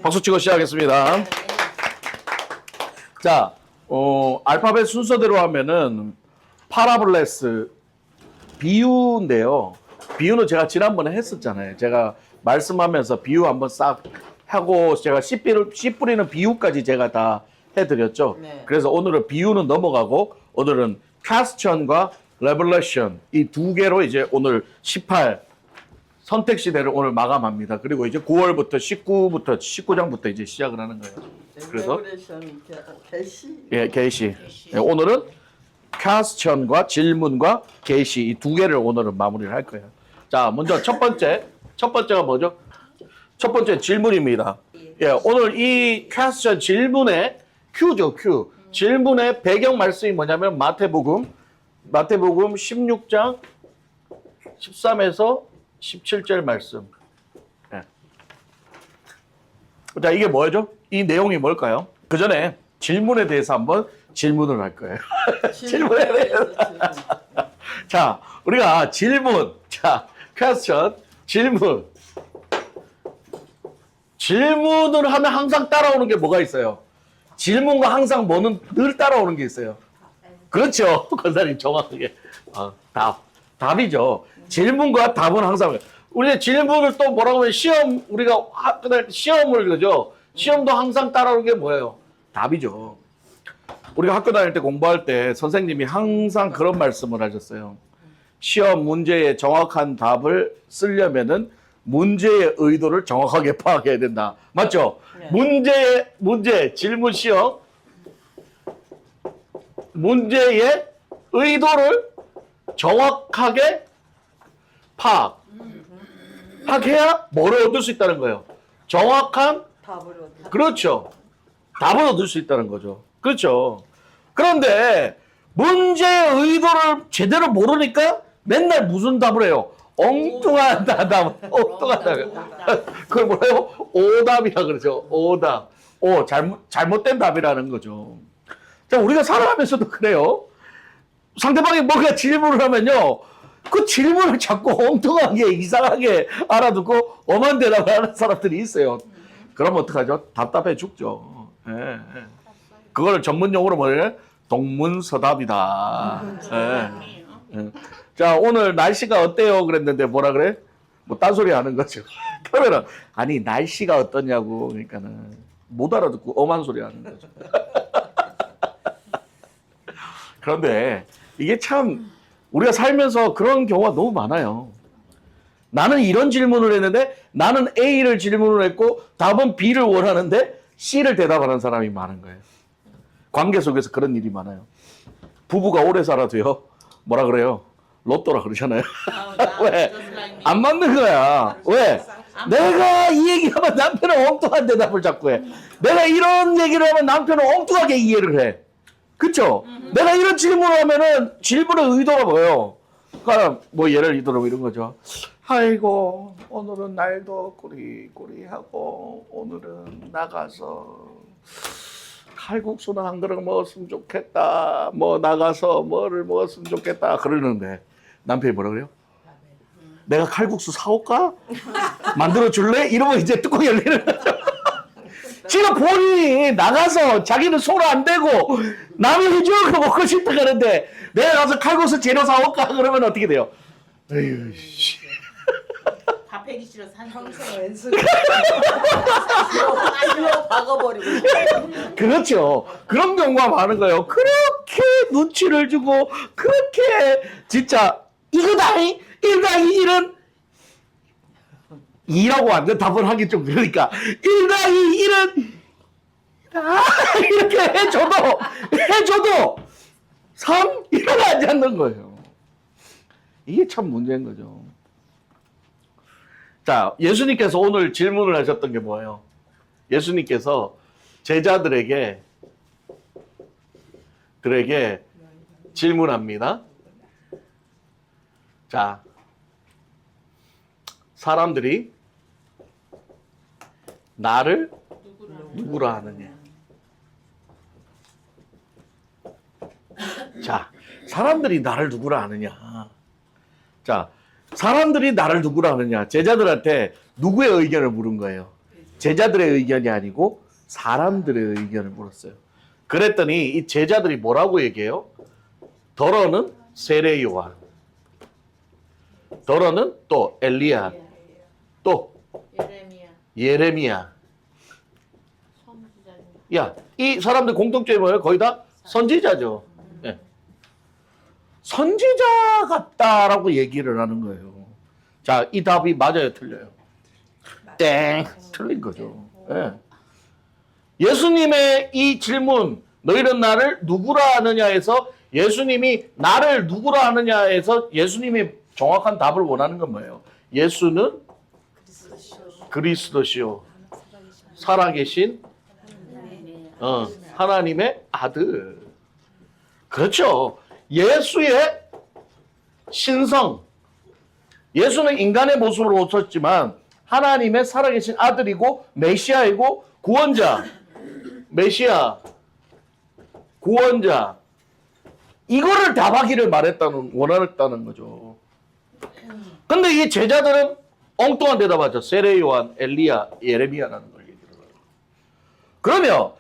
박수 치고 시작하겠습니다. 자, 알파벳 순서대로 하면은 파라블레스 비유인데요. 비유는 제가 지난번에 했었잖아요. 제가 말씀하면서 비유 한번 싹 하고 제가 씨 뿌리는 비유까지 제가 다 해드렸죠. 네. 그래서 오늘은 비유는 넘어가고 오늘은 퀘스천과 레벨레이션 이 두 개로 이제 오늘 18 선택시대를 오늘 마감합니다. 그리고 이제 9월부터 19장부터 이제 시작을 하는 거예요. 그래서 개시. 예, 게시. 예, 오늘은 퀘스천과 질문과 게시 이 두 개를 오늘은 마무리를 할 거예요. 자, 먼저 첫 번째가 뭐죠? 첫 번째 질문입니다. 예, 오늘 이 퀘스천 질문의 Q죠, Q. 질문의 배경 말씀이 뭐냐면 마태복음 16장 13에서 17절 말씀. 예. 자, 이게 뭐죠? 이 내용이 뭘까요? 그 전에 질문에 대해서 한번 질문을 할 거예요. 질문에 대해서. 자, 우리가 질문. 자, 퀘스천, 질문. 질문을 하면 항상 따라오는 게 뭐가 있어요? 질문과 항상 뭐는 늘 따라오는 게 있어요. 그렇죠. 권사님 정확하게. 답이죠. 질문과 답은 항상. 우리 질문을 또 뭐라고 하면 시험, 우리가 학교 다닐 때 시험을 그러죠. 시험도 항상 따라오는 게 뭐예요? 답이죠. 우리가 학교 다닐 때 공부할 때 선생님이 항상 그런 말씀을 하셨어요. 시험 문제의 정확한 답을 쓰려면은 문제의 의도를 정확하게 파악해야 된다. 맞죠? 네. 문제, 질문 시험. 문제의 의도를 정확하게 파악해야 뭐를 얻을 수 있다는 거예요. 정확한 답을 얻을. 그렇죠. 답을 얻을 수 있다는 거죠. 그렇죠. 그런데 문제의 의도를 제대로 모르니까 맨날 무슨 답을 해요? 엉뚱한 답. 엉뚱한 답. 그걸 뭐래요? 오답이라 그러죠. 오답. 잘못된 답이라는 거죠. 자, 우리가 살아가면서도 그래요. 상대방이 뭔가 질문을 하면요. 그 질문을 자꾸 엉뚱하게 이상하게 알아듣고 엄한 대답을 하는 사람들이 있어요. 그럼 어떡하죠? 답답해 죽죠. 예. 그걸 전문 용어로 뭐예요? 동문서답이다. 예. 자, 오늘 날씨가 어때요? 그랬는데 뭐라 그래? 뭐 딴소리 하는 거죠. 그러면은 아니 날씨가 어떠냐고 그러니까는 못 알아듣고 엄한 소리 하는 거죠. 그런데 이게 참 우리가 살면서 그런 경우가 너무 많아요. 나는 이런 질문을 했는데 나는 A를 질문을 했고 답은 B를 원하는데 C를 대답하는 사람이 많은 거예요. 관계 속에서 그런 일이 많아요. 부부가 오래 살아도요. 뭐라 그래요? 로또라 그러잖아요. 왜? 안 맞는 거야. 왜? 내가 이 얘기하면 남편은 엉뚱한 대답을 자꾸 해. 내가 이런 얘기를 하면 남편은 엉뚱하게 이해를 해. 그쵸? 내가 이런 질문을 하면은 질문의 의도가 뭐예요? 그러니까 뭐 예를 들어 이런 거죠. 아이고 오늘은 날도 꾸리꾸리하고 오늘은 나가서 칼국수나 한 그릇 먹었으면 좋겠다. 뭐 나가서 뭐를 먹었으면 좋겠다. 그러는데 남편이 뭐라 그래요? 내가 칼국수 사올까? 만들어 줄래? 이러면 이제 뚜껑 열리는 거죠. 지금 본인이 나가서 자기는 손 안 대고 남이 해주는 거 먹고 싶다 그러는데 내가 가서 칼국수 재료 사올까? 그러면 어떻게 돼요? 에휴 씨. 밥 해기 싫어서 한 평생 왼손. 박아버리고. 그렇죠. 그런 경우가 많은 거예요. 그렇게 눈치를 주고 그렇게 진짜 이거다 1-2-1은 2라고 완전 답을 하기 좀 그러니까 1-2-1은 이렇게 해줘도 3 일어나지 않는 거예요. 이게 참 문제인 거죠. 자, 예수님께서 오늘 질문을 하셨던 게 뭐예요? 예수님께서 제자들에게 질문합니다. 자, 사람들이 나를 누구라 하느냐? 자, 사람들이 나를 누구라 하느냐? 자, 사람들이 나를 누구라 하느냐? 제자들한테 누구의 의견을 물은 거예요? 제자들의 의견이 아니고 사람들의 의견을 물었어요. 그랬더니 이 제자들이 뭐라고 얘기해요? 더러는 세례 요한, 더러는 또 엘리야, 또 예레미야 예레미야. 선지자님. 야, 이 사람들 공통점이 뭐예요? 거의 다 선지자죠. 예. 선지자 같다라고 얘기를 하는 거예요. 자, 이 답이 맞아요, 틀려요? 땡, 틀린 거죠. 예. 예수님의 이 질문, 너희는 나를 누구라 하느냐에서 예수님이 나를 누구라 하느냐에서 예수님이 정확한 답을 원하는 건 뭐예요? 예수는 그리스도시요, 살아계신 하나님의 아들. 그렇죠. 예수의 신성. 예수는 인간의 모습으로 오셨지만 하나님의 살아계신 아들이고 메시아이고 구원자. 메시아, 구원자. 이거를 답하기를 원했다는 거죠. 근데 이 제자들은 엉뚱한 대답하죠. 세례 요한, 엘리야, 예레미야라는 걸 얘기를 해요. 그러면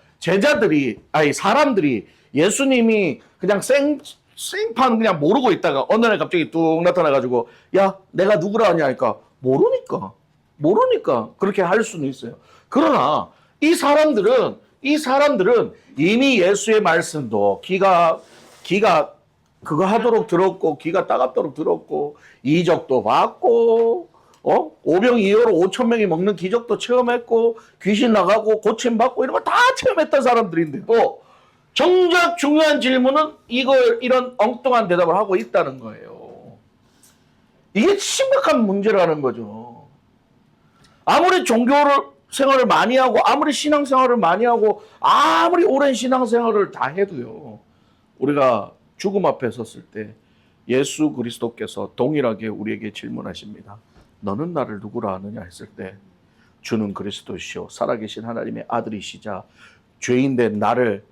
사람들이 예수님이 그냥 생판 그냥 모르고 있다가 어느 날 갑자기 뚝 나타나가지고 야, 내가 누구라 하냐니까 모르니까 그렇게 할 수는 있어요. 그러나 이 사람들은 이미 예수의 말씀도 귀가 그거 하도록 들었고 귀가 따갑도록 들었고 이적도 받고 오병이어로 5천 명이 먹는 기적도 체험했고 귀신 나가고 고침 받고 이런 거 다 체험했던 사람들인데도 정작 중요한 질문은 이런 엉뚱한 대답을 하고 있다는 거예요. 이게 심각한 문제라는 거죠. 아무리 생활을 많이 하고 아무리 신앙생활을 많이 하고 아무리 오랜 신앙생활을 다 해도요, 우리가 죽음 앞에 섰을 때 예수 그리스도께서 동일하게 우리에게 질문하십니다. 너는 나를 누구라 하느냐 했을 때 주는 그리스도시요 살아계신 하나님의 아들이시자 죄인된 나를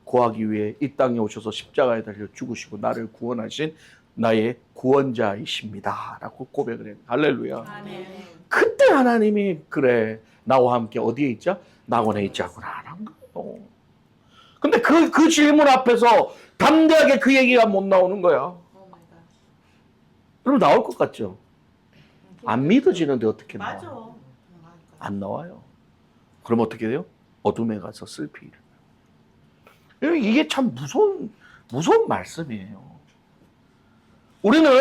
구하기 위해 이 땅에 오셔서 십자가에 달려 죽으시고 나를 구원하신 나의 구원자이십니다 라고 고백을 해요. 할렐루야. 아멘. 그때 하나님이 그래 나와 함께 어디에 있자? 낙원에 있자구나 라는 거예요. 근데 그 질문 앞에서 담대하게 그 얘기가 못 나오는 거야. 오 마이 갓. 그럼 나올 것 같죠? 안 믿어지는데 어떻게 나와? 맞아. 안 나와요. 그럼 어떻게 돼요? 어둠에 가서 슬피를. 이게 참 무서운 말씀이에요. 우리는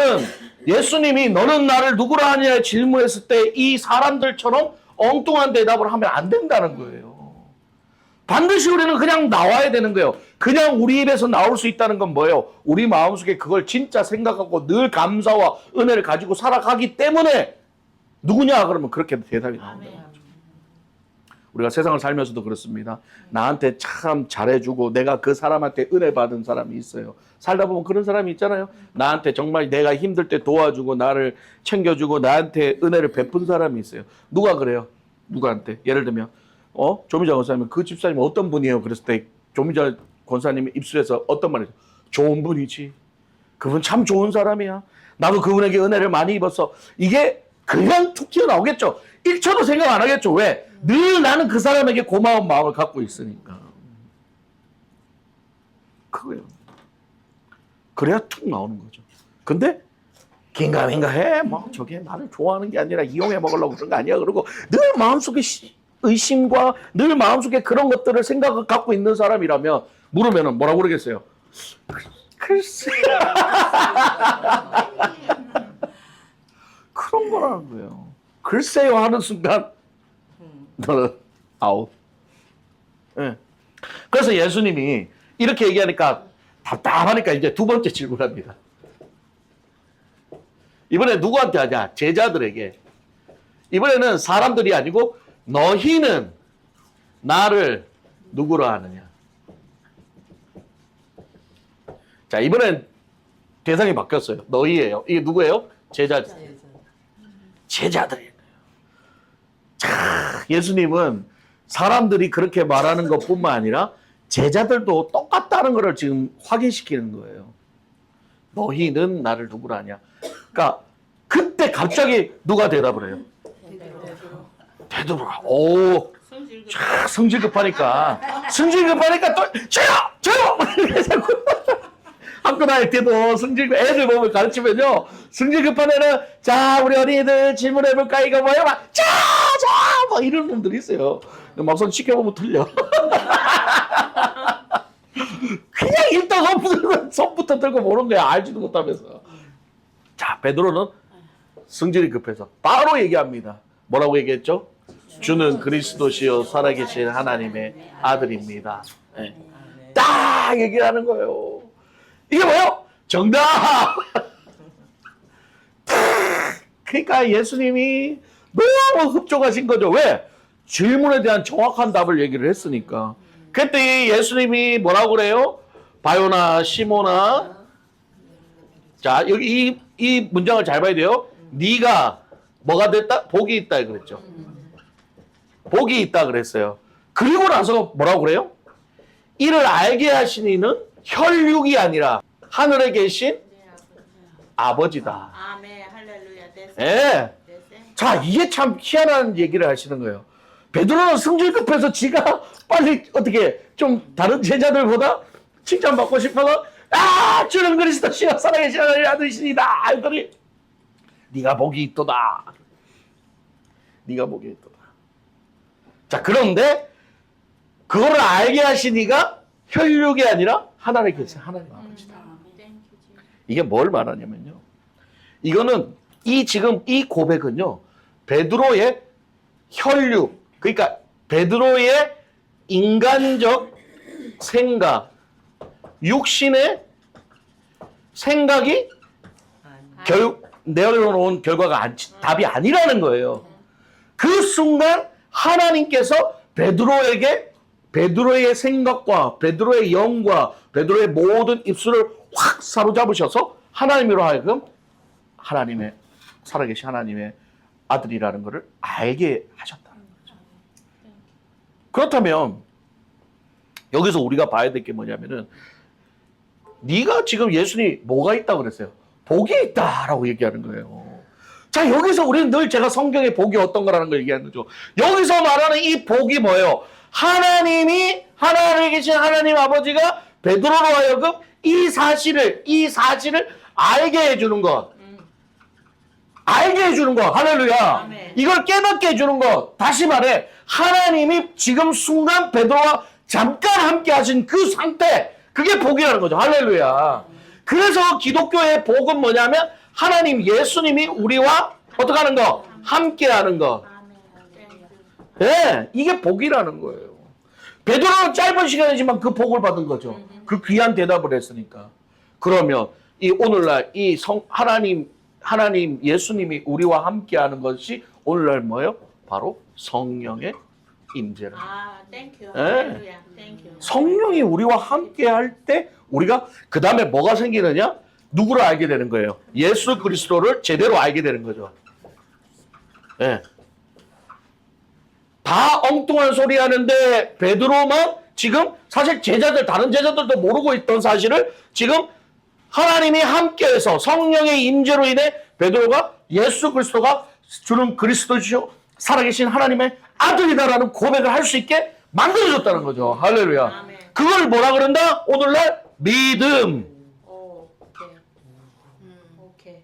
예수님이 너는 나를 누구라 하냐 질문했을 때 이 사람들처럼 엉뚱한 대답을 하면 안 된다는 거예요. 반드시 우리는 그냥 나와야 되는 거예요. 그냥 우리 입에서 나올 수 있다는 건 뭐예요? 우리 마음속에 그걸 진짜 생각하고 늘 감사와 은혜를 가지고 살아가기 때문에 누구냐 그러면 그렇게 대답이 나오는 거예요. 우리가 세상을 살면서도 그렇습니다. 나한테 참 잘해주고 내가 그 사람한테 은혜 받은 사람이 있어요. 살다 보면 그런 사람이 있잖아요. 나한테 정말 내가 힘들 때 도와주고 나를 챙겨주고 나한테 은혜를 베푼 사람이 있어요. 누가 그래요? 누구한테? 예를 들면 조미자 권사님은 그 집사님은 어떤 분이에요? 그랬을 때 조미자 권사님의 입술에서 어떤 말이죠? 좋은 분이지. 그분 참 좋은 사람이야. 나도 그분에게 은혜를 많이 입었어. 이게 그냥 툭 튀어나오겠죠. 1초도 생각 안 하겠죠. 왜? 늘 나는 그 사람에게 고마운 마음을 갖고 있으니까. 그거예요. 그래야 툭 나오는 거죠. 근데 긴가민가 해. 뭐 저게 나를 좋아하는 게 아니라 이용해 먹으려고 그런 거 아니야. 그러고 늘 마음속에 의심과 늘 마음속에 그런 것들을 생각을 갖고 있는 사람이라면 물으면 뭐라고 그러겠어요? 글쎄. 그런 거라는 거예요. 글쎄요 하는 순간 너는 아웃. 네. 그래서 예수님이 이렇게 얘기하니까 답답하니까 이제 두 번째 질문합니다. 이번에 누구한테 하냐? 제자들에게. 이번에는 사람들이 아니고 너희는 나를 누구로 하느냐? 자, 이번엔 대상이 바뀌었어요. 너희예요. 이게 누구예요? 제자들이에요. 자, 예수님은 사람들이 그렇게 말하는 것뿐만 아니라 제자들도 똑같다는 것을 지금 확인시키는 거예요. 너희는 나를 누구로 하냐? 그러니까 그때 갑자기 누가 대답을 해요? 베드로가 오 성질 급. 쫙 성질 급하니까 또 저요 자꾸 학교 다닐 때도 성질 애들 보면 가르치면요 성질 급한 애는 자 우리 어린이들 질문해볼까 이거 뭐예요 막 이런 놈들이 있어요. 막상 시켜보면 틀려. 그냥 일단 손부터 들고 모르는 거야. 알지도 못하면서. 자 베드로는 성질이 급해서 바로 얘기합니다. 뭐라고 얘기했죠? 주는 그리스도시요 살아계신 하나님의 아들입니다. 네. 딱 얘기하는 거예요. 이게 뭐예요? 정답! 그러니까 예수님이 너무 흡족하신 거죠. 왜? 질문에 대한 정확한 답을 얘기를 했으니까. 그때 예수님이 뭐라고 그래요? 바요나 시모나 자 여기 이 문장을 잘 봐야 돼요. 네가 뭐가 됐다? 복이 있다 그랬죠. 복이 있다 그랬어요. 그리고 나서 뭐라고 그래요? 이를 알게 하신 이는 혈육이 아니라 하늘에 계신 아버지다. 아멘 할렐루야. 예. 자, 이게 참 희한한 얘기를 하시는 거예요. 베드로는 성질 급해서 지가 빨리 어떻게 좀 다른 제자들보다 칭찬받고 싶어서 주는 그리스도시여 살아계신 하나님의 아들이시니다. 했더니 네가 복이 있도다. 네가 복이 있도다. 자, 그런데 그거를 알게 하신 이가 혈육이 아니라 하나님에 계신 하나님 아버지다. 이게 뭘 말하냐면요. 이거는 지금 이 고백은요. 베드로의 혈육, 그러니까 베드로의 인간적 생각, 육신의 생각이 내려놓은 결과가 답이 아니라는 거예요. 그 순간 하나님께서 베드로의 생각과 베드로의 영과 베드로의 모든 입술을 확 사로잡으셔서 하나님으로 하여금 하나님의 살아계신 하나님의 아들이라는 것을 알게 하셨다는 거죠. 그렇다면 여기서 우리가 봐야 될 게 뭐냐면은 네가 지금 예수님 뭐가 있다고 그랬어요? 복이 있다라고 얘기하는 거예요. 자, 여기서 우리는 늘 제가 성경의 복이 어떤 거라는 걸 얘기하는 거죠. 여기서 말하는 이 복이 뭐예요? 하나님이 하나님에 계신 하나님 아버지가 베드로로 하여금 이 사실을 알게 해주는 것. 알게 해주는 것. 할렐루야. 아멘. 이걸 깨닫게 해주는 것. 다시 말해 하나님이 지금 순간 베드로와 잠깐 함께 하신 그 상태, 그게 복이라는 거죠. 할렐루야. 그래서 기독교의 복은 뭐냐면 하나님 예수님이 우리와 어떻게 하는 거? 함께 하는 거. 예, 이게 복이라는 거예요. 베드로는 짧은 시간이지만 그 복을 받은 거죠. 그 귀한 대답을 했으니까. 그러면 이 오늘날 이 하나님 예수님이 우리와 함께하는 것이 오늘날 뭐예요? 바로 성령의 임재라. 땡큐. 예. 할렐루야. 땡큐. 성령이 우리와 함께할 때 우리가 그 다음에 뭐가 생기느냐? 누구를 알게 되는 거예요? 예수 그리스도를 제대로 알게 되는 거죠. 예. 다 엉뚱한 소리 하는데 베드로만 지금 사실 다른 제자들도 모르고 있던 사실을 지금 하나님이 함께해서 성령의 임재로 인해 베드로가 예수 그리스도가 주는 그리스도시요 살아계신 하나님의 아들이다라는 고백을 할 수 있게 만들어줬다는 거죠. 할렐루야. 아멘. 그걸 뭐라 그런다? 오늘날 믿음. 오케이.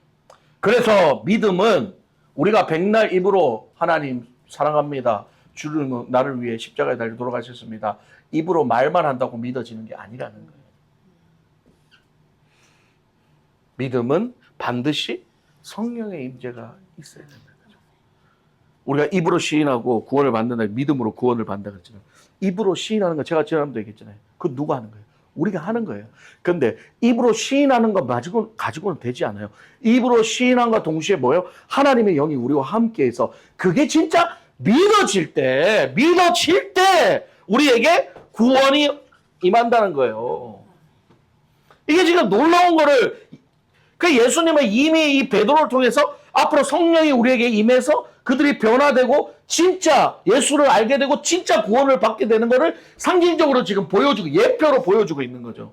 그래서 믿음은 우리가 백날 입으로 하나님 사랑합니다. 주는 나를 위해 십자가에 달려 돌아가셨습니다. 입으로 말만 한다고 믿어지는 게 아니라는 거예요. 믿음은 반드시 성령의 임재가 있어야 된다는 거죠. 우리가 입으로 시인하고 구원을 받는다, 믿음으로 구원을 받는다 그랬잖아요. 입으로 시인하는 거 제가 지난번에 얘기했잖아요. 그거 누가 하는 거예요? 우리가 하는 거예요. 그런데 입으로 시인하는 거 가지고는 되지 않아요. 입으로 시인함과 동시에 뭐예요? 하나님의 영이 우리와 함께해서 그게 진짜 믿어질 때 우리에게 구원이 임한다는 거예요. 이게 지금 놀라운 거를 예수님은 이미 이 베드로를 통해서 앞으로 성령이 우리에게 임해서 그들이 변화되고 진짜 예수를 알게 되고 진짜 구원을 받게 되는 것을 상징적으로 지금 보여주고 예표로 보여주고 있는 거죠.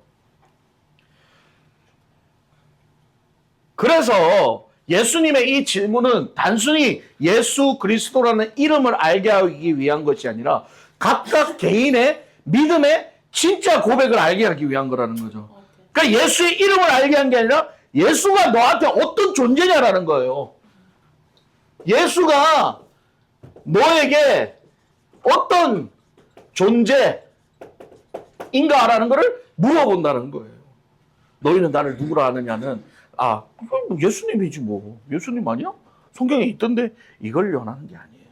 그래서 예수님의 이 질문은 단순히 예수 그리스도라는 이름을 알게 하기 위한 것이 아니라 각각 개인의 믿음의 진짜 고백을 알게 하기 위한 거라는 거죠. 그러니까 예수의 이름을 알게 한 게 아니라 예수가 너한테 어떤 존재냐라는 거예요. 예수가 너에게 어떤 존재인가라는 것을 물어본다는 거예요. 너희는 나를 누구라 하느냐는 예수님이지 뭐. 예수님 아니야? 성경에 있던데 이걸 연하는 게 아니에요.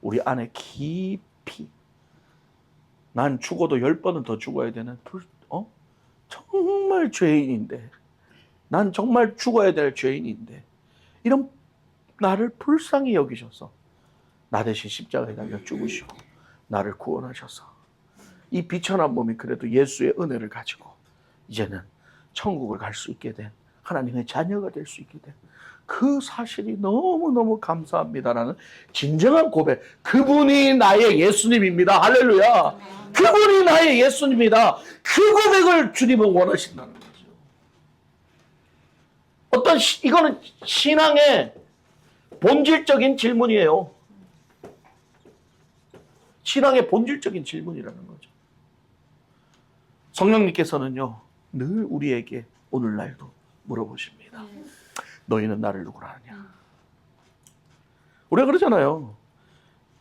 우리 안에 깊이 난 죽어도 10번은 더 죽어야 되는 정말 죄인인데 난 정말 죽어야 될 죄인인데 이런 나를 불쌍히 여기셔서 나 대신 십자가에 달려 죽으시고 나를 구원하셔서 이 비천한 몸이 그래도 예수의 은혜를 가지고 이제는 천국을 갈 수 있게 된 하나님의 자녀가 될 수 있게 된 그 사실이 너무너무 감사합니다라는 진정한 고백. 그분이 나의 예수님입니다. 할렐루야. 그분이 나의 예수님입니다. 그 고백을 주님은 원하신다는 거죠. 이거는 신앙의 본질적인 질문이에요. 신앙의 본질적인 질문이라는 거죠. 성령님께서는요, 늘 우리에게 오늘날도 물어보십니다. 너희는 나를 누구라 하냐? 우리가 그러잖아요.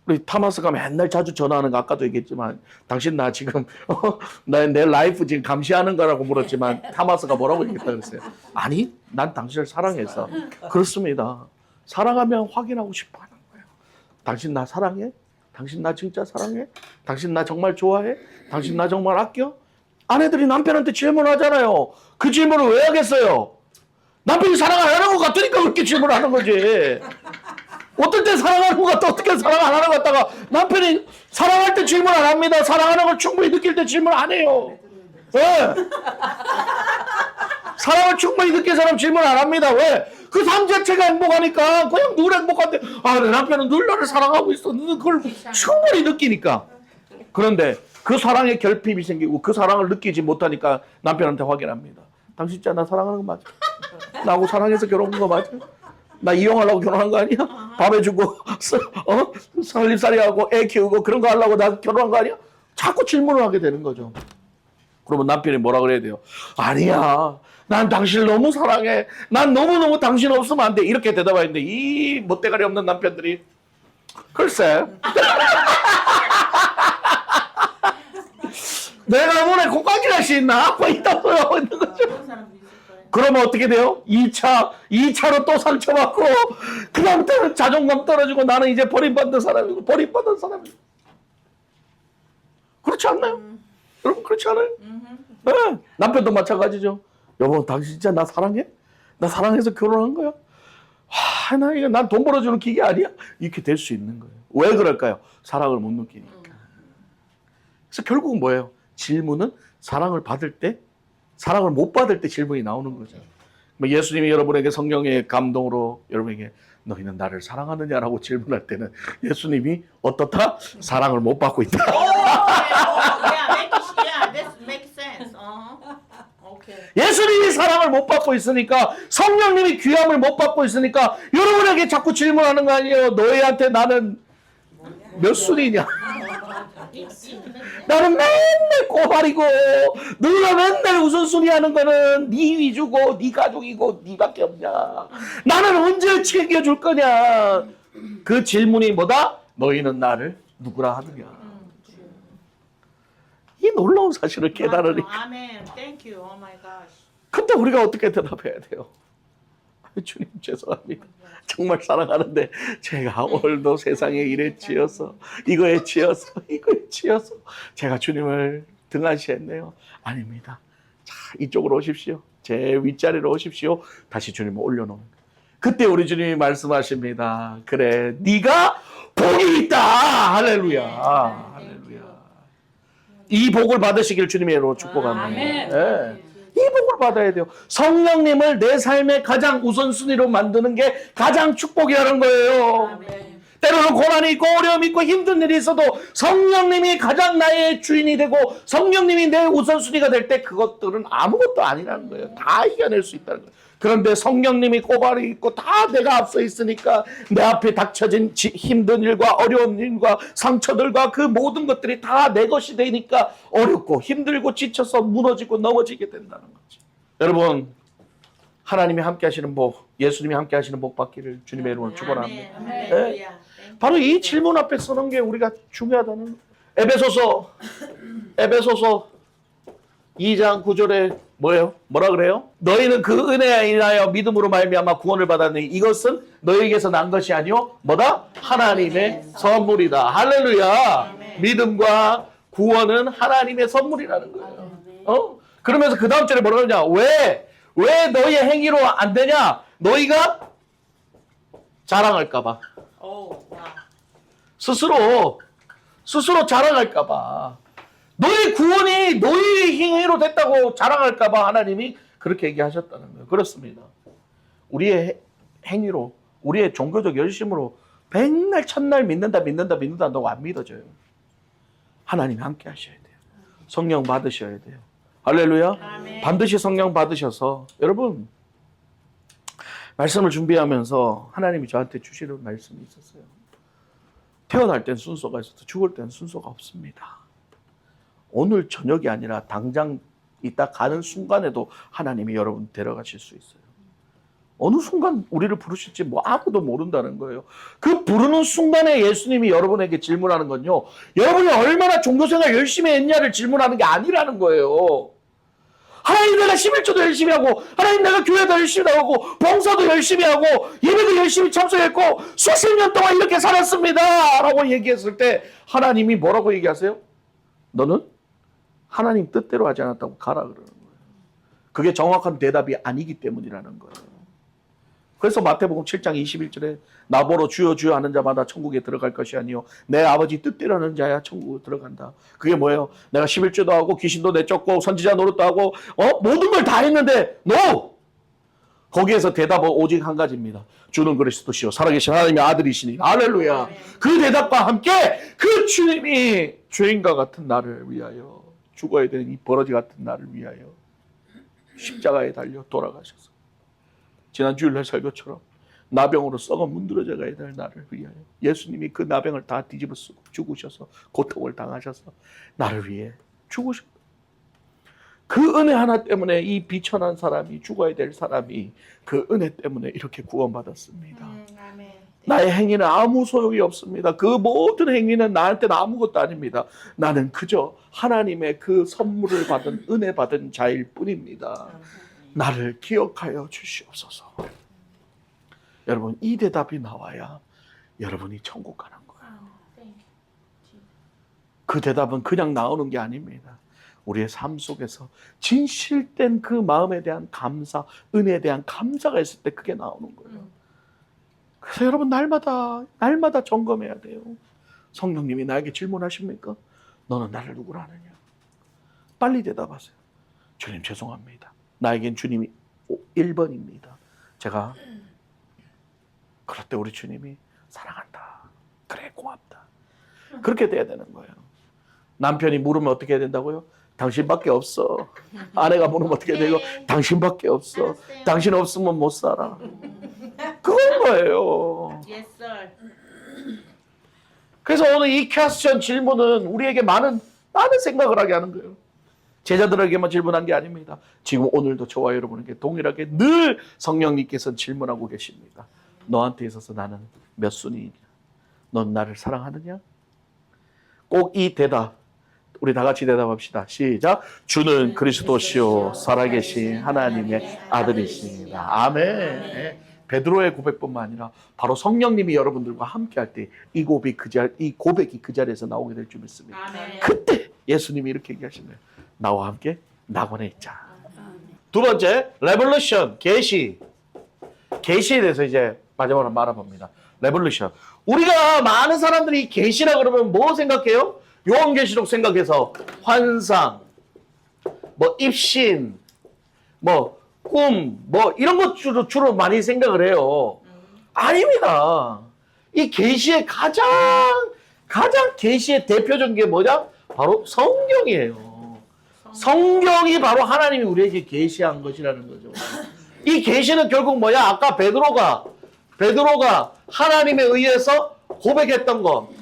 우리 타마스가 맨날 자주 전화하는 거 아까도 얘기했지만 당신 나 지금 내 라이프 지금 감시하는 거라고 물었지만 타마스가 뭐라고 얘기했다 그랬어요? 아니, 난 당신을 사랑해서. 그렇습니다. 사랑하면 확인하고 싶어 하는 거예요. 당신 나 사랑해? 당신 나 진짜 사랑해? 당신 나 정말 좋아해? 당신 나 정말 아껴? 아내들이 남편한테 질문하잖아요. 그 질문을 왜 하겠어요? 남편이 사랑 안 하는 것 같으니까 그렇게 질문하는 거지. 어떨 때 사랑하는 것 같다, 어떻게 사랑 안 하는 것 같다가 남편이 사랑할 때 질문 안 합니다. 사랑하는 걸 충분히 느낄 때 질문 안 해요. 왜? 사랑을 충분히 느낀 사람 질문 안 합니다. 왜? 그 삶 자체가 행복하니까 그냥 늘 행복한데 내 남편은 늘 나를 사랑하고 있어. 그걸 충분히 느끼니까. 그런데 그 사랑에 결핍이 생기고 그 사랑을 느끼지 못하니까 남편한테 확인합니다. 당신 진짜 나 사랑하는 거 맞아? 나하고 사랑해서 결혼한 거 맞아? 나 이용하려고 결혼한 거 아니야? 밥 해주고 살림살이하고 애 키우고 그런 거 하려고 나 결혼한 거 아니야? 자꾸 질문을 하게 되는 거죠. 그러면 남편이 뭐라 그래야 돼요? 아니야, 난 당신을 너무 사랑해. 난 너무너무 당신 없으면 안 돼. 이렇게 대답하는데 이 멋대가리 없는 남편들이 글쎄 내가 문에 콩깍지랄 수 있나? 뭐 이따 소리하고 있는 거죠. 그러면 어떻게 돼요? 2차로 또 상처받고 그 다음부터는 자존감 떨어지고 나는 이제 버림받는 사람이고 버림받는 사람이고. 그렇지 않나요? 여러분 그렇지 않아요? 네. 남편도 마찬가지죠. 여보 당신 진짜 나 사랑해? 나 사랑해서 결혼한 거야? 난 돈 벌어주는 기계 아니야? 이렇게 될 수 있는 거예요. 왜 그럴까요? 사랑을 못 느끼니까. 그래서 결국은 뭐예요? 질문은 사랑을 못 받을 때 질문이 나오는 거죠. 예수님이 여러분에게 성령의 감동으로 여러분에게 너희는 나를 사랑하느냐라고 질문할 때는 예수님이 어떻다? 사랑을 못 받고 있다. 예수님이 사랑을 못 받고 있으니까 성령님이 귀함을 못 받고 있으니까 여러분에게 자꾸 질문하는 거 아니에요. 너희한테 나는 몇 순이냐? 나는 맨날 꼬발이고 너가 맨날 우선순위 하는 거는 네 위주고 네 가족이고 네밖에 없냐. 나는 언제 챙겨줄 거냐. 그 질문이 뭐다? 너희는 나를 누구라 하느냐. 이 놀라운 사실을 깨달으니까. 아멘. Thank you. Oh my gosh. 근데 우리가 어떻게 대답해야 돼요? 주님 죄송합니다. 정말 사랑하는데 제가 오늘도 세상에 일에 치여서 이거에 치여서 제가 주님을 등한시했네요. 아닙니다. 자, 이쪽으로 오십시오. 제 윗자리로 오십시오. 다시 주님을 올려놓은. 그때 우리 주님이 말씀하십니다. 그래, 네가 복이 있다. 할렐루야. 할렐루야. 이 복을 받으시길 주님으로 축복합니다. 네. 이 복을 받아야 돼요. 성령님을 내 삶의 가장 우선순위로 만드는 게 가장 축복이라는 거예요. 때로는 고난이 있고 어려움이 있고 힘든 일이 있어도 성령님이 가장 나의 주인이 되고 성령님이 내 우선순위가 될 때 그것들은 아무것도 아니라는 거예요. 다 이겨낼 수 있다는 거예요. 그런데 성령님이 고발이 있고 다 내가 앞서 있으니까 내 앞에 닥쳐진 힘든 일과 어려운 일과 상처들과 그 모든 것들이 다 내 것이 되니까 어렵고 힘들고 지쳐서 무너지고 넘어지게 된다는 거죠. 여러분, 하나님이 함께 하시는 복, 예수님이 함께 하시는 복 받기를 주님의 이름으로 축원합니다. 네? 바로 이 질문 앞에 서는 게 우리가 중요하다는 에베소서 2장 9절에 뭐예요? 뭐라 그래요? 너희는 그 은혜에 인하여 믿음으로 말미암아 구원을 받았니 이것은 너희에게서 난 것이 아니요 뭐다? 하나님의 선물이다. 할렐루야. 믿음과 구원은 하나님의 선물이라는 거예요. 그러면서 그 다음 절에 뭐라 그러냐? 왜 너희의 행위로 안 되냐? 너희가 자랑할까 봐. 스스로 자랑할까 봐. 너희 구원이 너희 행위로 됐다고 자랑할까 봐 하나님이 그렇게 얘기하셨다는 거예요. 그렇습니다. 우리의 행위로, 우리의 종교적 열심으로 백날 첫날 믿는다 한다고 안 믿어져요. 하나님이 함께 하셔야 돼요. 성령 받으셔야 돼요. 할렐루야. 아멘. 반드시 성령 받으셔서 여러분 말씀을 준비하면서 하나님이 저한테 주시는 말씀이 있었어요. 태어날 땐 순서가 있어서 죽을 땐 순서가 없습니다. 오늘 저녁이 아니라 당장 이따 가는 순간에도 하나님이 여러분 데려가실 수 있어요. 어느 순간 우리를 부르실지 뭐 아무도 모른다는 거예요. 그 부르는 순간에 예수님이 여러분에게 질문하는 건요. 여러분이 얼마나 종교생활 열심히 했냐를 질문하는 게 아니라는 거예요. 하나님 내가 11조도 열심히 하고 하나님 내가 교회도 열심히 나오고 봉사도 열심히 하고 예배도 열심히 참석했고 수십 년 동안 이렇게 살았습니다 라고 얘기했을 때 하나님이 뭐라고 얘기하세요? 너는 하나님 뜻대로 하지 않았다고 가라 그러는 거예요. 그게 정확한 대답이 아니기 때문이라는 거예요. 그래서 마태복음 7장 21절에 나보러 주여 주여 하는 자마다 천국에 들어갈 것이 아니요 내 아버지 뜻대로 하는 자야 천국에 들어간다. 그게 뭐예요? 내가 11조도 하고 귀신도 내쫓고 선지자 노릇도 하고 모든 걸 다 했는데 NO! 거기에서 대답은 오직 한 가지입니다. 주는 그리스도시요 살아계신 하나님의 아들이시니 할렐루야. 그 대답과 함께 그 주님이 죄인과 같은 나를 위하여 죽어야 되는 이 버러지 같은 나를 위하여 십자가에 달려 돌아가셔서 지난 주일날 설교처럼 나병으로 썩어 문드러져 가야 될 나를 위하여 예수님이 그 나병을 다 뒤집어 쓰고 죽으셔서 고통을 당하셔서 나를 위해 죽으셨다. 그 은혜 하나 때문에 이 비천한 사람이 죽어야 될 사람이 그 은혜 때문에 이렇게 구원받았습니다. 나의 행위는 아무 소용이 없습니다. 그 모든 행위는 나한테는 아무것도 아닙니다. 나는 그저 하나님의 그 선물을 받은 은혜 받은 자일 뿐입니다. 나를 기억하여 주시옵소서. 여러분 이 대답이 나와야 여러분이 천국 가는 거예요. 그 대답은 그냥 나오는 게 아닙니다. 우리의 삶 속에서 진실된 그 마음에 대한 감사, 은혜에 대한 감사가 있을 때 그게 나오는 거예요. 그래서 여러분 날마다 점검해야 돼요. 성령님이 나에게 질문하십니까? 너는 나를 누구라 하느냐? 빨리 대답하세요. 주님 죄송합니다. 나에겐 주님이 1번입니다. 제가 그럴 때 우리 주님이 사랑한다. 그래 고맙다. 그렇게 돼야 되는 거예요. 남편이 물으면 어떻게 해야 된다고요? 당신밖에 없어. 아내가 물으면 어떻게 해야 되고 당신밖에 없어. 당신 없으면 못 살아. 그건 거예요. Yes, sir. 그래서 오늘 이 퀘스천 질문은 우리에게 많은 생각을 하게 하는 거예요. 제자들에게만 질문한 게 아닙니다. 지금 오늘도 저와 여러분에게 동일하게 늘 성령님께서 질문하고 계십니다. 너한테 있어서 나는 몇 순위이냐? 넌 나를 사랑하느냐? 꼭 이 대답 우리 다 같이 대답합시다. 시작. 주는 그리스도시요 살아계신 하나님의 아들이십니다. 아멘. 베드로의 고백뿐만 아니라 바로 성령님이 여러분들과 함께할 때 이 고백이 그 자리에서 나오게 될 줄 믿습니다. 아멘. 그때 예수님이 이렇게 얘기하시네요. 나와 함께 낙원에 있자. 두 번째, 레볼루션, 계시에 대해서 이제 마지막으로 말아봅니다. 레볼루션. 우리가 많은 사람들이 계시라 그러면 뭐 생각해요? 요한계시록 생각해서 환상, 뭐 입신, 뭐 꿈, 뭐 이런 것 주로 많이 생각을 해요. 아닙니다. 이 계시의 가장 계시의 대표적인 게 뭐냐? 바로 성경이에요. 성경이 바로 하나님이 우리에게 계시한 것이라는 거죠. 이 계시는 결국 뭐야? 아까 베드로가 하나님에 의해서 고백했던 거,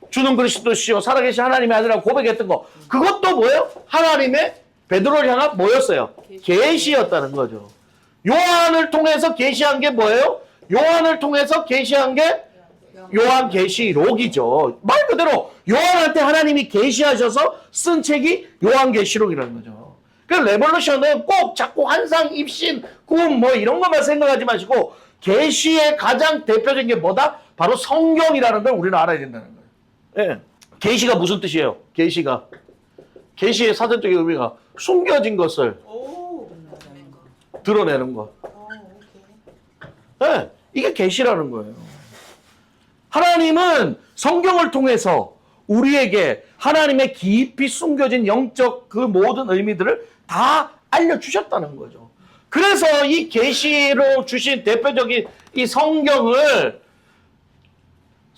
주는 그리스도시요 살아계신 하나님의 아들이라고 고백했던 거, 그것도 뭐예요? 하나님의 베드로를 향한 뭐였어요? 계시였다는 거죠. 요한을 통해서 계시한 게 뭐예요? 요한을 통해서 계시한 게 요한계시록이죠. 말 그대로 요한한테 하나님이 계시하셔서 쓴 책이 요한계시록이라는 거죠. 그 레볼루션은 꼭 자꾸 환상, 입신, 꿈 뭐 이런 것만 생각하지 마시고 계시의 가장 대표적인 게 뭐다? 바로 성경이라는 걸 우리는 알아야 된다는 거예요. 예. 계시가 무슨 뜻이에요? 계시의 사전적인 의미가 숨겨진 것을 오. 드러내는 것. 오케이. 예. 이게 계시라는 거예요. 하나님은 성경을 통해서 우리에게 하나님의 깊이 숨겨진 영적 그 모든 의미들을 다 알려주셨다는 거죠. 그래서 이 계시로 주신 대표적인 이 성경을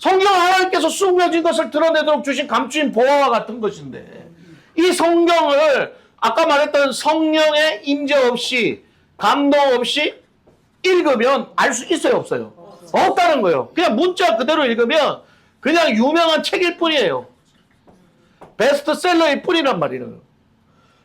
하나님께서 숨겨진 것을 드러내도록 주신 감추인 보화와 같은 것인데 이 성경을 아까 말했던 성령의 임재 없이 감동 없이 읽으면 알 수 있어요, 없어요? 없다는 거예요. 그냥 문자 그대로 읽으면 그냥 유명한 책일 뿐이에요. 베스트셀러일 뿐이란 말이에요.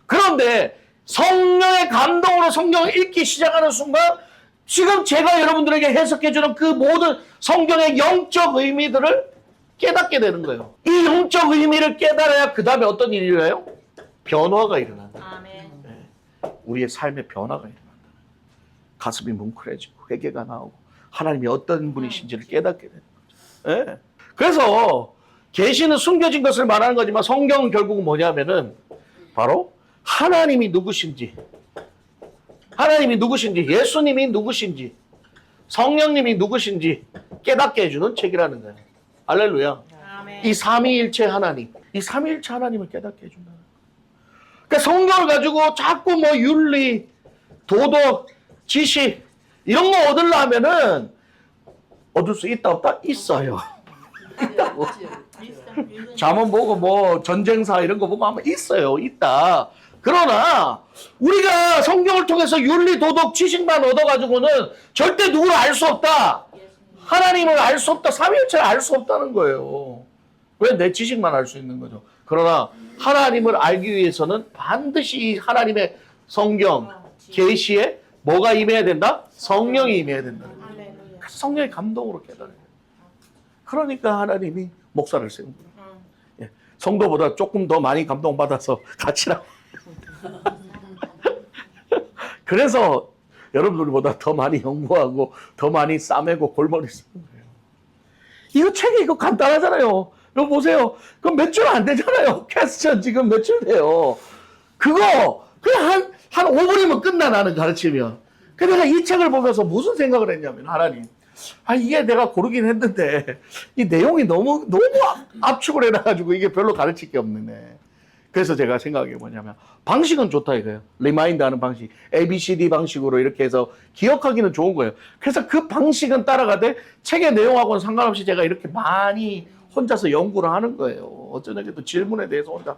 그런데 성령의 감동으로 성경을 읽기 시작하는 순간 지금 제가 여러분들에게 해석해주는 그 모든 성경의 영적 의미들을 깨닫게 되는 거예요. 이 영적 의미를 깨달아야 그 다음에 어떤 일이 일어나요? 변화가 일어난다. 아멘. 우리의 삶의 변화가 일어난다. 가슴이 뭉클해지고 회개가 나오고 하나님이 어떤 분이신지를 깨닫게 되는 거죠. 예. 그래서 계시는 숨겨진 것을 말하는 거지만 성경은 결국은 뭐냐면은 바로 하나님이 누구신지, 예수님이 누구신지, 성령님이 누구신지 깨닫게 해주는 책이라는 거예요. 할렐루야. 아멘. 이 삼위일체 하나님, 이 삼위일체 하나님을 깨닫게 해준다는 거예요. 그러니까 성경을 가지고 자꾸 뭐 윤리, 도덕, 지식 이런 거 얻으려면은 얻을 수 있다 없다? 있어요. 있다고. 잠언 보고 뭐 전쟁사 이런 거 보고 하면 있어요. 있다. 그러나 우리가 성경을 통해서 윤리, 도덕, 지식만 얻어가지고는 절대 누구를 알 수 없다. 하나님을 알 수 없다. 삼위일체를 알 수 없다는 거예요. 왜? 내 지식만 알 수 있는 거죠. 그러나 하나님을 알기 위해서는 반드시 하나님의 성경, 계시에 뭐가 임해야 된다? 성령이 임해야 된다는 거예요. 할렐루야. 성령의 감동으로 깨달아요. 그러니까 하나님이 목사를 세운 거예요. 예, 성도보다 조금 더 많이 감동받아서 같이 나. 그래서 여러분들보다 더 많이 연구하고 더 많이 싸매고 골머리 쓰는 거예요. 이거 책이 이거 간단하잖아요. 이거 보세요. 그럼 몇 줄 안 되잖아요. 퀘스천 지금 몇 줄 돼요. 그거 그냥 한 5분이면 끝나 나는 가르치면. 그래서 내가 이 책을 보면서 무슨 생각을 했냐면 하나님. 이게 내가 고르긴 했는데 이 내용이 너무 압축을 해놔가지고 이게 별로 가르칠 게 없네. 그래서 제가 생각한 게 뭐냐면 방식은 좋다 이거예요. 리마인드 하는 방식, ABCD 방식으로 이렇게 해서 기억하기는 좋은 거예요. 그래서 그 방식은 따라가되 책의 내용하고는 상관없이 제가 이렇게 많이 혼자서 연구를 하는 거예요. 어쩌냐게 또 질문에 대해서 혼자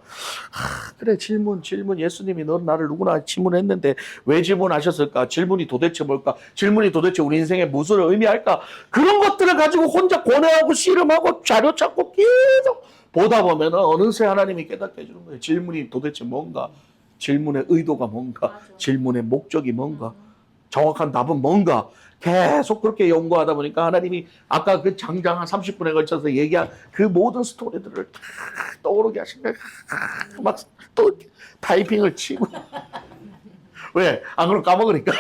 그래 질문 예수님이 너 나를 누구나 질문했는데 왜 질문하셨을까? 질문이 도대체 뭘까? 질문이 도대체 우리 인생에 무슨 의미할까? 그런 것들을 가지고 혼자 고뇌하고 씨름하고 자료 찾고 계속 보다 보면 어느새 하나님이 깨닫게 해주는 거예요. 질문이 도대체 뭔가? 질문의 의도가 뭔가? 맞아. 질문의 목적이 뭔가? 정확한 답은 뭔가? 계속 그렇게 연구하다 보니까 하나님이 아까 그 장장 한 30분에 걸쳐서 얘기한 그 모든 스토리들을 다 떠오르게 하신 거예요. 막 또 타이핑을 치고. 왜? 안 그러면 까먹으니까.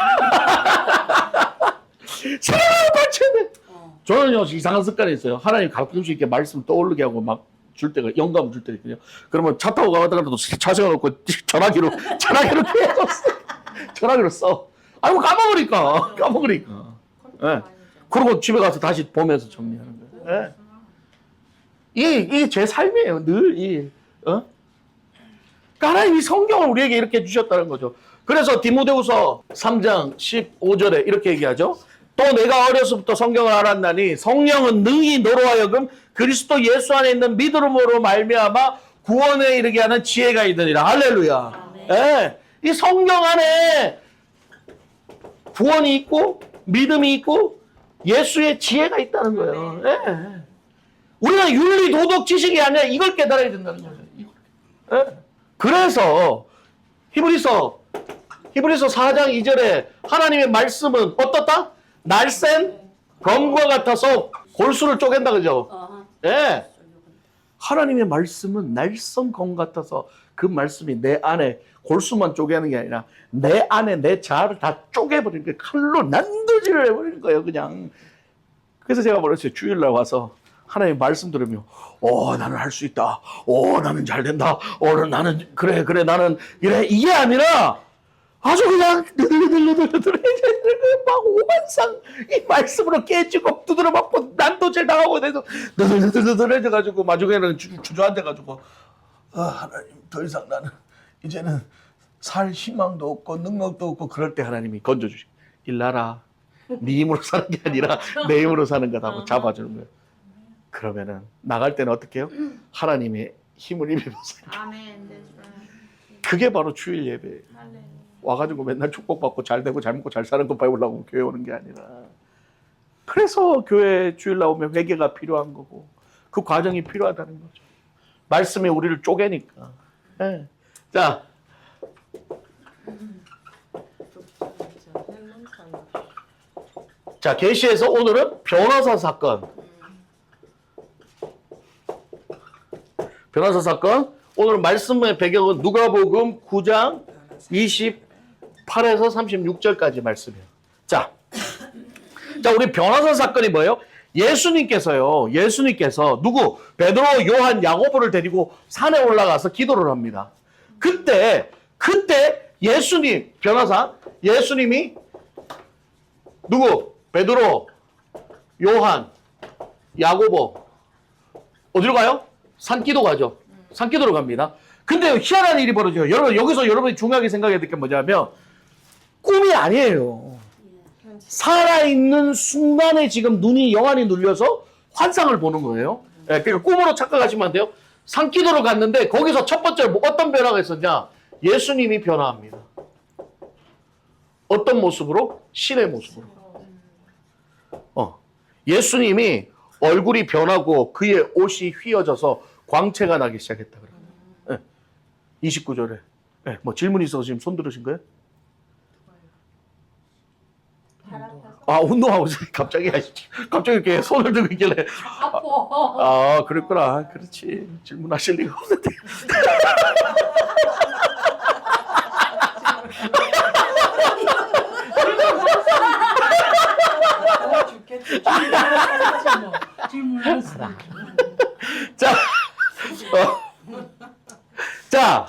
생각을 맞추네. 저는요, 이상한 습관이 있어요. 하나님 가끔씩 이렇게 말씀 떠오르게 하고 막 줄 때가, 영감 줄 때가 있거든요. 그러면 차 타고 가다가도 차 세워놓고 전화기로 계속 써. 전화기로 써. 아이고, 까먹으니까. 예. 그리고 집에 가서 다시 보면서 정리하는 거예요. 예. 이게 제 삶이에요. 늘 그러니까 하나님이 성경을 우리에게 이렇게 주셨다는 거죠. 그래서 디모데후서 3장 15절에 이렇게 얘기하죠. 또 내가 어려서부터 성경을 알았나니 성령은 능히 너로 하여금 그리스도 예수 안에 있는 믿음으로 말미암아 구원에 이르게 하는 지혜가 있느니라. 할렐루야. 예. 이 성경 안에 구원이 있고 믿음이 있고 예수의 지혜가 있다는 거예요. 예. 우리가 윤리 도덕 지식이 아니라 이걸 깨달아야 된다는 거예요. 예. 그래서 히브리서 4장 2절에 하나님의 말씀은 어떻다? 날쌘 검과 같아서 골수를 쪼갠다 그죠? 예. 하나님의 말씀은 날쌘 검 같아서 그 말씀이 내 안에 골수만 쪼개는 게 아니라 내 안에 내 자아를 다 쪼개버리는 거예요. 칼로 난도질을 해버리는 거예요. 그냥. 그래서 제가 뭐랬어요. 주일날 와서 하나님 말씀 들으면 나는 할 수 있다. 나는 잘 된다. 나는 그래 나는 이래. 이게 아니라 아주 그냥 느들느들 막 오만상 이 말씀으로 깨지고 두드려 맞고 난도질 당하고 돼서 느들느들해져가지고 마중에는 주저앉아가지고 하나님 더 이상 나는 이제는 살 희망도 없고 능력도 없고 그럴 때 하나님이 건져주시고 일나라 네 힘으로 사는 게 아니라 내 힘으로 사는 거다고 잡아주는 거예요. 그러면은 나갈 때는 어떻게 해요? 하나님의 힘을 입으면서 아멘. 그게 바로 주일 예배예요. 와가지고 맨날 축복받고 잘 되고 잘 먹고 잘 사는 거 배우려고 교회 오는 게 아니라 그래서 교회 주일 나오면 회개가 필요한 거고 그 과정이 필요하다는 거죠. 말씀이 우리를 쪼개니까. 네. 자, 계시에서 오늘은 변호사 사건. 변호사 사건. 오늘 말씀의 배경은 누가복음 9장 28에서 36절까지 말씀이에요. 자, 우리 변호사 사건이 뭐예요? 예수님께서 누구? 베드로, 요한, 야고보를 데리고 산에 올라가서 기도를 합니다. 그때 예수님, 예수님이 누구? 베드로, 요한, 야고보 어디로 가요? 산기도 가죠. 산기도로 갑니다. 근데 희한한 일이 벌어져요. 여러분 여기서 여러분이 중요하게 생각해야 될 게 뭐냐면 꿈이 아니에요. 살아있는 순간에 지금 눈이 영안이 눌려서 환상을 보는 거예요. 그러니까 꿈으로 착각하시면 안 돼요. 산기도로 갔는데 거기서 첫 번째 어떤 변화가 있었냐? 예수님이 변화합니다. 어떤 모습으로? 신의 모습으로. 예수님이 얼굴이 변하고 그의 옷이 휘어져서 광채가 나기 시작했다. 29절에. 뭐 질문 있어서 지금 손 들으신 거예요? 운동하고 갑자기 이렇게 손을 들고 있길래. 그랬구나. 그렇지. 질문하실 리가 없는데. 자,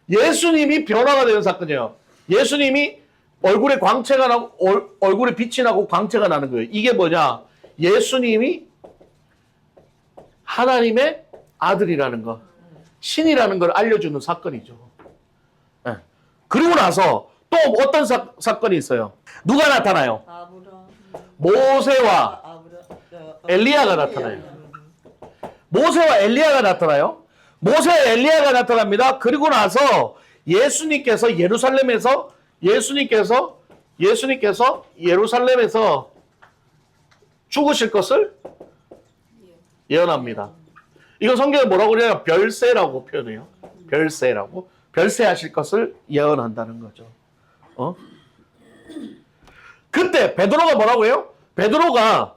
예수님이 변화가 되는 사건이에요. 예수님이 얼굴에 광채가 나고 얼굴에 빛이 나고 광채가 나는 거예요. 이게 뭐냐? 예수님이 하나님의 아들이라는 거, 신이라는 걸 알려주는 사건이죠. 네. 그리고 나서 또 어떤 사건이 있어요? 누가 나타나요? 모세와 엘리야가 나타나요. 모세와 엘리야가 나타나요. 모세와 엘리야가 나타납니다. 그리고 나서 예수님께서 예루살렘에서 죽으실 것을 예언합니다. 이거 성경에 뭐라고 그래요? 별세라고 표현해요. 별세하실 것을 예언한다는 거죠. 그때 베드로가 뭐라고 해요? 베드로가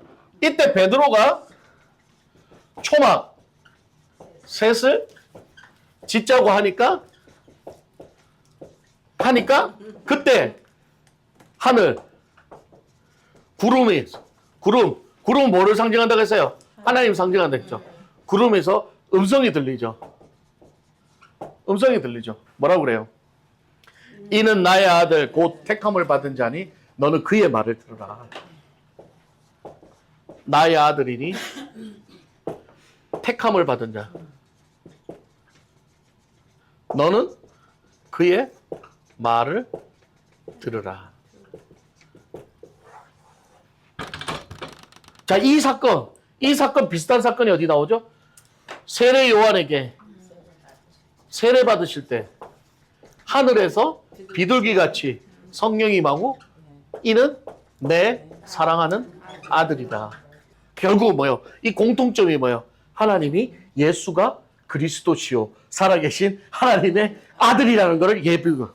초막 셋을 짓자고 하니까 그때 하늘 구름은 뭐를 상징한다고 했어요? 하나님 상징한다고 했죠. 구름에서 음성이 들리죠. 뭐라고 그래요? 이는 나의 아들 곧 택함을 받은 자니 너는 그의 말을 들으라. 나의 아들이니 택함을 받은 자. 너는 그의 말을 들으라. 자, 이 사건 비슷한 사건이 어디 나오죠? 세례 요한에게 세례 받으실 때 하늘에서 비둘기 같이 성령이 임하고 이는 내 사랑하는 아들이다. 결국 뭐요? 이 공통점이 뭐요? 하나님이 예수가 그리스도시요 살아계신 하나님의 아들이라는 것을 예비고.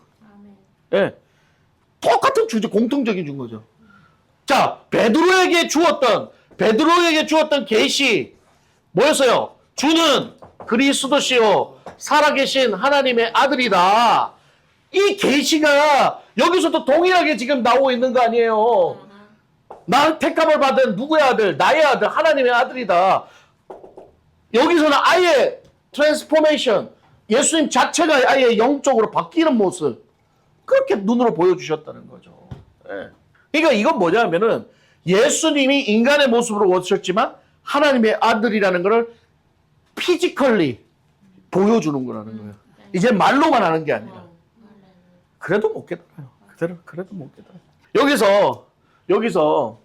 예. 똑같은 주제, 공통적인 준 거죠. 자, 베드로에게 주었던 계시 뭐였어요? 주는 그리스도시요 살아계신 하나님의 아들이다. 이 계시가 여기서도 동일하게 지금 나오고 있는 거 아니에요? 나 택함을 받은 누구의 아들? 나의 아들, 하나님의 아들이다. 여기서는 아예 트랜스포메이션, 예수님 자체가 아예 영적으로 바뀌는 모습, 그렇게 눈으로 보여주셨다는 거죠. 예. 그러니까 이건 뭐냐면은 예수님이 인간의 모습으로 오셨지만 하나님의 아들이라는 것을 피지컬리 보여주는 거라는 거예요. 이제 말로만 하는 게 아니라. 그래도 못 깨달아요. 그래도 못 깨달아요. 여기서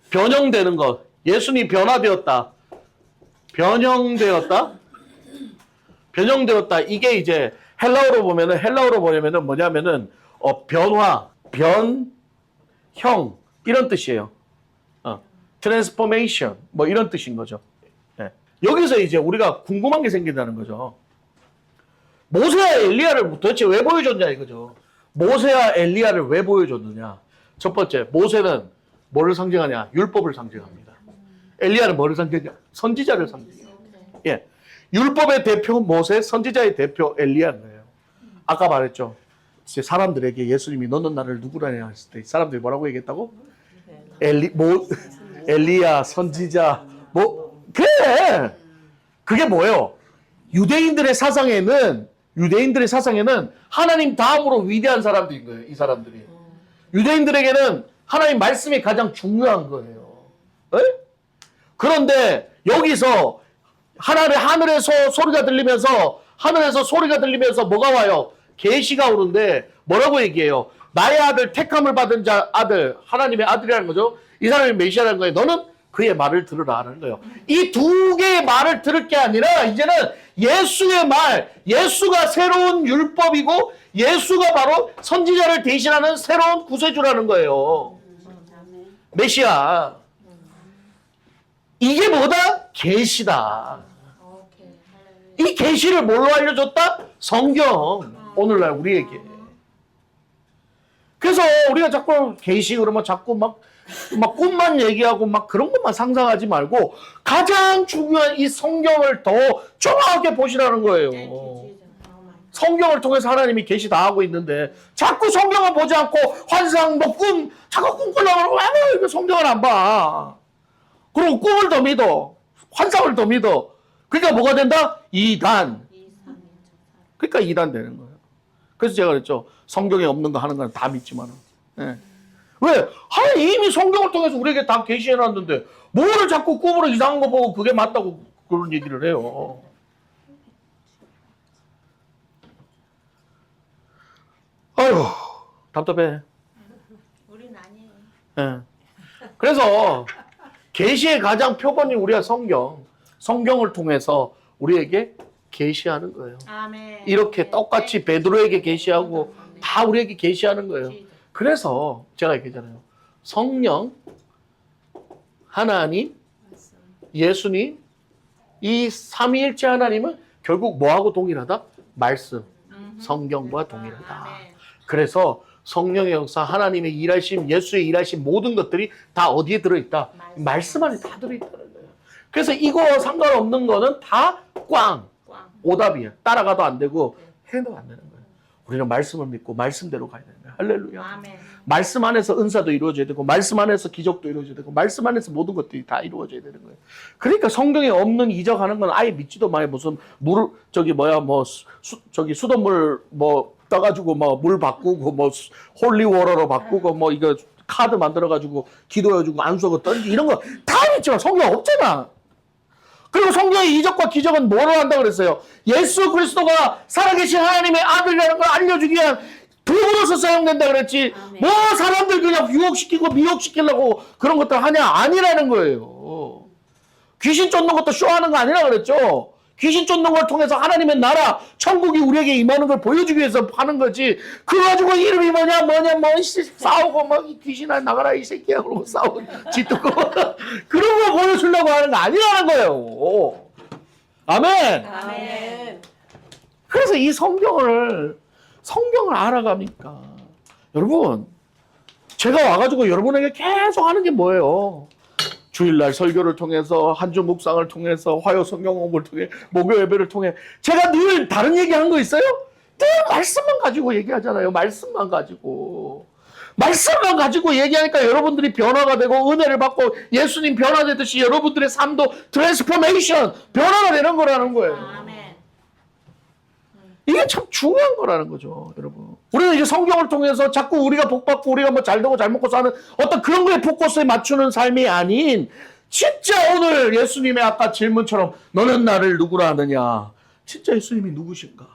변형되는 것, 예수님이 변화되었다. 변형되었다. 이게 이제 헬라어로 보면은 뭐냐면은 변화, 변형 이런 뜻이에요. 트랜스포메이션 뭐 이런 뜻인 거죠. 네. 여기서 이제 우리가 궁금한 게 생긴다는 거죠. 모세와 엘리야를 도대체 왜 보여줬냐 이거죠. 모세와 엘리야를 왜 보여줬느냐. 첫 번째, 모세는 뭐를 상징하냐? 율법을 상징합니다. 엘리야는 뭐를 상징하냐? 선지자를 상징해요. 예. 율법의 대표 모세, 선지자의 대표 엘리야인 거예요. 아까 말했죠. 이제 사람들에게 예수님이 너는 나를 누구라냐 했을 때 사람들이 뭐라고 얘기했다고? 엘리야, 선지자, 그래! 그게 뭐예요? 유대인들의 사상에는 하나님 다음으로 위대한 사람들인 거예요, 이 사람들이. 유대인들에게는 하나님 말씀이 가장 중요한 거예요. 에? 그런데 여기서 하늘에서 소리가 들리면서 뭐가 와요? 계시가 오는데 뭐라고 얘기해요? 나의 아들, 택함을 받은 자 아들, 하나님의 아들이라는 거죠. 이 사람이 메시아라는 거예요. 너는 그의 말을 들으라는 거예요. 이 두 개의 말을 들을 게 아니라 이제는 예수의 말, 예수가 새로운 율법이고 예수가 바로 선지자를 대신하는 새로운 구세주라는 거예요. 메시아. 이게 뭐다? 계시다. 이 계시를 뭘로 알려줬다? 성경. 오늘날 우리에게. 그래서 우리가 자꾸 계시 그러면 자꾸 막 꿈만 얘기하고 막 그런 것만 상상하지 말고 가장 중요한 이 성경을 더 정확하게 보시라는 거예요. 성경을 통해서 하나님이 계시 다 하고 있는데 자꾸 성경을 보지 않고 환상, 자꾸 꿈 꾸려고 왜 성경을 안 봐. 그리고 꿈을 더 믿어. 환상을 더 믿어. 그러니까 뭐가 된다? 이단. 그러니까 이단 되는 거예요. 그래서 제가 그랬죠. 성경에 없는 거 하는 건 다 믿지만은. 예. 왜? 하나님 이미 성경을 통해서 우리에게 다 계시해놨는데 뭐를 자꾸 꿈으로 이상한 거 보고 그게 맞다고 그런 얘기를 해요. 아휴, 답답해. 우린 아니에요. 예. 그래서 계시의 가장 표본이 우리가 성경을 통해서 우리에게 계시하는 거예요. 아멘. 이렇게 똑같이 베드로에게 계시하고 다 우리에게 계시하는 거예요. 그래서 제가 얘기했잖아요. 성령, 하나님, 예수님, 이 삼위일체 하나님은 결국 뭐하고 동일하다? 말씀, 성경과 동일하다. 그래서 성령의 역사, 하나님의 일하심, 예수의 일하심 모든 것들이 다 어디에 들어있다? 말씀 안에 다 들어있다는 거예요. 그래서 이거 상관없는 거는 다 오답이에요. 따라가도 안 되고 해도 안 되는 거예요. 우리는 말씀을 믿고 말씀대로 가야 되는 거예요. 할렐루야. 아멘. 말씀 안에서 은사도 이루어져야 되고 말씀 안에서 기적도 이루어져야 되고 말씀 안에서 모든 것들이 다 이루어져야 되는 거예요. 그러니까 성경에 없는 이적하는 건 아예 믿지도 마요. 무슨 수돗물 떠가지고 물 바꾸고 홀리워러로 바꾸고 이거 카드 만들어가지고 기도해주고 안수하고 던지 이런 거 다 믿지만 성경 없잖아. 그리고 성경의 이적과 기적은 뭐로 한다고 그랬어요? 예수 그리스도가 살아계신 하나님의 아들이라는 걸 알려주기 위한 부부로서 사용된다 그랬지. 아멘. 뭐 사람들 그냥 유혹시키고 미혹시키려고 그런 것들 하냐? 아니라는 거예요. 귀신 쫓는 것도 쇼하는 거 아니라 그랬죠. 귀신 쫓는 걸 통해서 하나님의 나라, 천국이 우리에게 임하는 걸 보여주기 위해서 하는 거지. 그거 가지고 이름이 뭐냐, 싸우고 막 귀신아 나가라 이 새끼야 그러고 싸우고 짓듣고 그런 거 보여주려고 하는 거 아니라는 거예요. 아멘. 아멘. 그래서 이 성경을 알아가니까 여러분 제가 와가지고 여러분에게 계속 하는 게 뭐예요? 주일날 설교를 통해서 한 주 묵상을 통해서 화요 성경공부를 통해 목요 예배를 통해 제가 늘 다른 얘기하는 거 있어요? 늘 말씀만 가지고 얘기하잖아요. 말씀만 가지고 얘기하니까 여러분들이 변화가 되고 은혜를 받고 예수님 변화되듯이 여러분들의 삶도 트랜스포메이션 변화가 되는 거라는 거예요. 아멘. 이게 참 중요한 거라는 거죠, 여러분. 우리는 이제 성경을 통해서 자꾸 우리가 복받고 우리가 뭐 잘되고 잘 먹고 사는 어떤 그런 거에 포커스에 맞추는 삶이 아닌 진짜 오늘 예수님의 아까 질문처럼 너는 나를 누구라 하느냐. 진짜 예수님이 누구신가?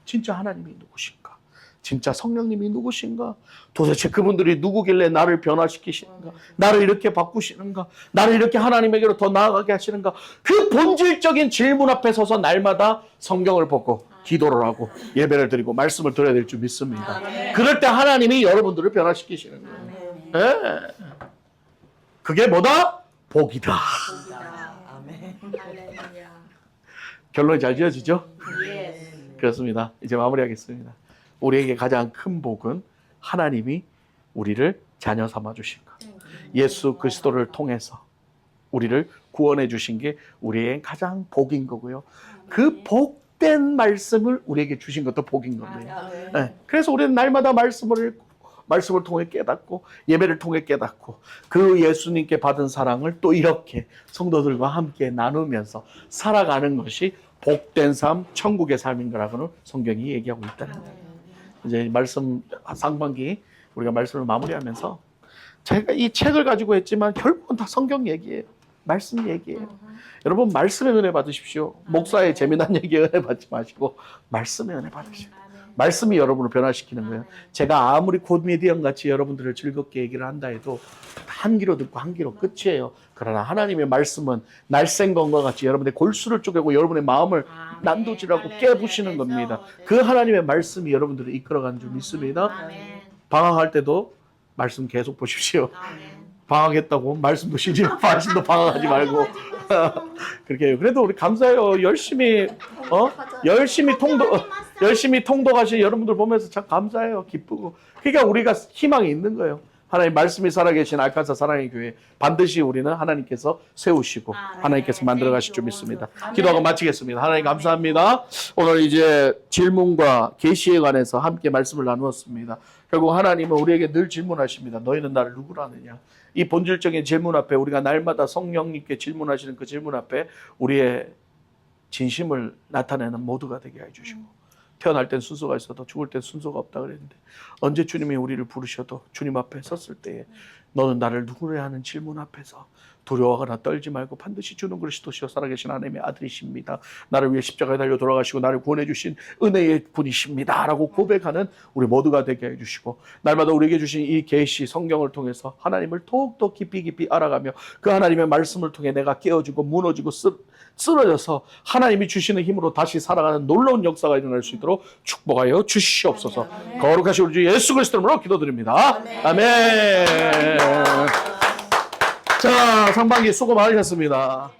진짜 하나님이 누구신가? 진짜 성령님이 누구신가? 도대체 그분들이 누구길래 나를 변화시키시는가? 나를 이렇게 바꾸시는가? 나를 이렇게 하나님에게로 더 나아가게 하시는가? 그 본질적인 질문 앞에 서서 날마다 성경을 보고 기도를 하고 예배를 드리고 말씀을 드려야 될 줄 믿습니다. 그럴 때 하나님이 여러분들을 변화시키시는 거예요. 네. 그게 뭐다? 복이다. 아멘. 할렐루야. 결론이 잘 지어지죠? 예스. 그렇습니다. 이제 마무리하겠습니다. 우리에게 가장 큰 복은 하나님이 우리를 자녀 삼아 주신 것. 예수 그리스도를 통해서 우리를 구원해 주신 게 우리의 가장 복인 거고요. 그 복된 말씀을 우리에게 주신 것도 복인 겁니다. 네. 그래서 우리는 날마다 말씀을 통해 깨닫고 예배를 통해 깨닫고 그 예수님께 받은 사랑을 또 이렇게 성도들과 함께 나누면서 살아가는 것이 복된 삶, 천국의 삶인 거라고는 성경이 얘기하고 있다는 거예요. 이제 말씀 상반기 우리가 말씀을 마무리하면서 제가 이 책을 가지고 했지만 결국은 다 성경 얘기예요. 말씀 얘기예요. 여러분 말씀의 은혜 받으십시오. 목사의 재미난 얘기에 은혜 받지 마시고 말씀의 은혜 받으십시오. 말씀이 여러분을 변화시키는 거예요. 제가 아무리 코미디언 같이 여러분들을 즐겁게 얘기를 한다 해도 한 귀로 듣고 한 귀로 끝이에요. 그러나 하나님의 말씀은 날쌘건과 같이 여러분의 골수를 쪼개고 여러분의 마음을 난도질하고 깨부시는 겁니다. 그 하나님의 말씀이 여러분들을 이끌어가는 줄 믿습니다. 방황할 때도 말씀 계속 보십시오. 방황했다고 말씀 보시지 말씀도 방황하지 말고 그렇게 해요. 그래도 우리 감사해요. 열심히 통독하신 여러분들 보면서 참 감사해요. 기쁘고. 그러니까 우리가 희망이 있는 거예요. 하나님 말씀이 살아계신 알칸사 사랑의 교회 반드시 우리는 하나님께서 세우시고 하나님께서 만들어 가실 줄 믿습니다. 기도하고 마치겠습니다. 하나님 감사합니다. 오늘 이제 질문과 계시에 관해서 함께 말씀을 나누었습니다. 결국 하나님은 우리에게 늘 질문하십니다. 너희는 나를 누구라 하느냐. 이 본질적인 질문 앞에 우리가 날마다 성령님께 질문하시는 그 질문 앞에 우리의 진심을 나타내는 모두가 되게 해주시고 태어날 땐 순서가 있어도 죽을 땐 순서가 없다 그랬는데 언제 주님이 우리를 부르셔도 주님 앞에 섰을 때에 너는 나를 누구냐 하는 질문 앞에서 두려워하거나 떨지 말고 반드시 주는 그리스도시요 살아계신 하나님의 아들이십니다. 나를 위해 십자가에 달려 돌아가시고 나를 구원해 주신 은혜의 분이십니다. 라고 고백하는 우리 모두가 되게 해주시고 날마다 우리에게 주신 이 계시 성경을 통해서 하나님을 더욱더 깊이 알아가며 그 하나님의 말씀을 통해 내가 깨어지고 무너지고 쓰러져서 하나님이 주시는 힘으로 다시 살아가는 놀라운 역사가 일어날 수 있도록 축복하여 주시옵소서. 거룩하신 우리 주 예수 그리스도 이름으로 기도드립니다. 아멘. 자, 상반기 수고 많으셨습니다.